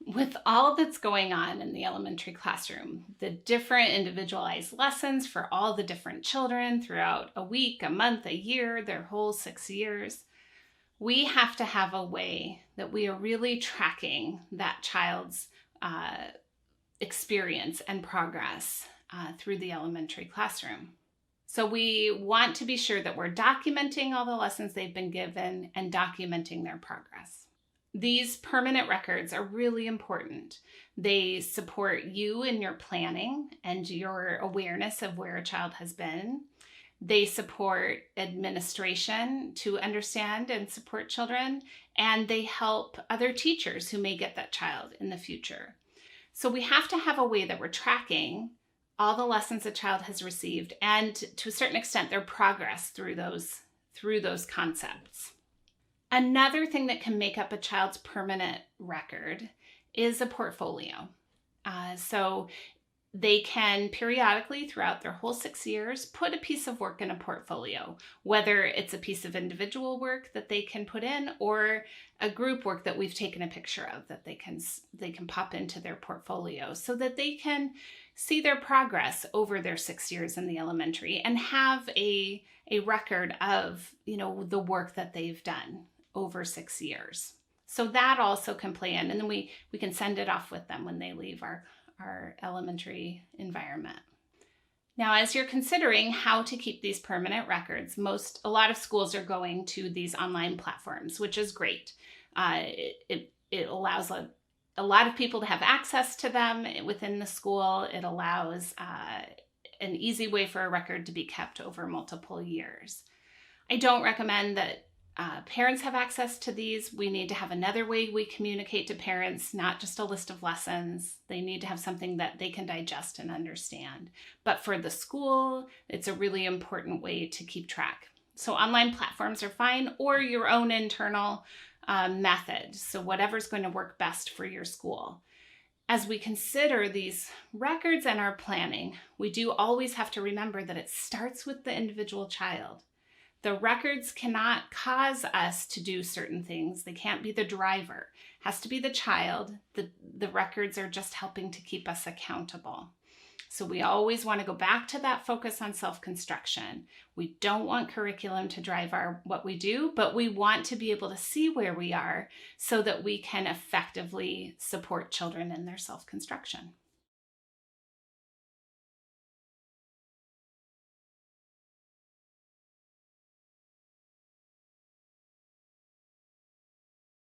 With all that's going on in the elementary classroom, the different individualized lessons for all the different children throughout a week, a month, a year, their whole 6 years, we have to have a way that we are really tracking that child's experience and progress through the elementary classroom. So we want to be sure that we're documenting all the lessons they've been given and documenting their progress. These permanent records are really important. They support you in your planning and your awareness of where a child has been. They support administration to understand and support children, and they help other teachers who may get that child in the future. So we have to have a way that we're tracking all the lessons a child has received and to a certain extent their progress through those concepts. Another thing that can make up a child's permanent record is a portfolio. So they can periodically throughout their whole 6 years put a piece of work in a portfolio, whether it's a piece of individual work that they can put in or a group work that we've taken a picture of that they can pop into their portfolio so that they can see their progress over their 6 years in the elementary and have a record of, the work that they've done over 6 years. So that also can play in, and then we can send it off with them when they leave our elementary environment. Now, as you're considering how to keep these permanent records, a lot of schools are going to these online platforms, which is great. It allows a lot of people to have access to them within the school. It allows an easy way for a record to be kept over multiple years. I don't recommend that parents have access to these. We need to have another way we communicate to parents, not just a list of lessons. They need to have something that they can digest and understand. But for the school, it's a really important way to keep track. So online platforms are fine, or your own internal method. So whatever's going to work best for your school. As we consider these records and our planning, we do always have to remember that it starts with the individual child. The records cannot cause us to do certain things. They can't be the driver. It has to be the child. The records are just helping to keep us accountable. So we always want to go back to that focus on self-construction. We don't want curriculum to drive what we do, but we want to be able to see where we are so that we can effectively support children in their self-construction.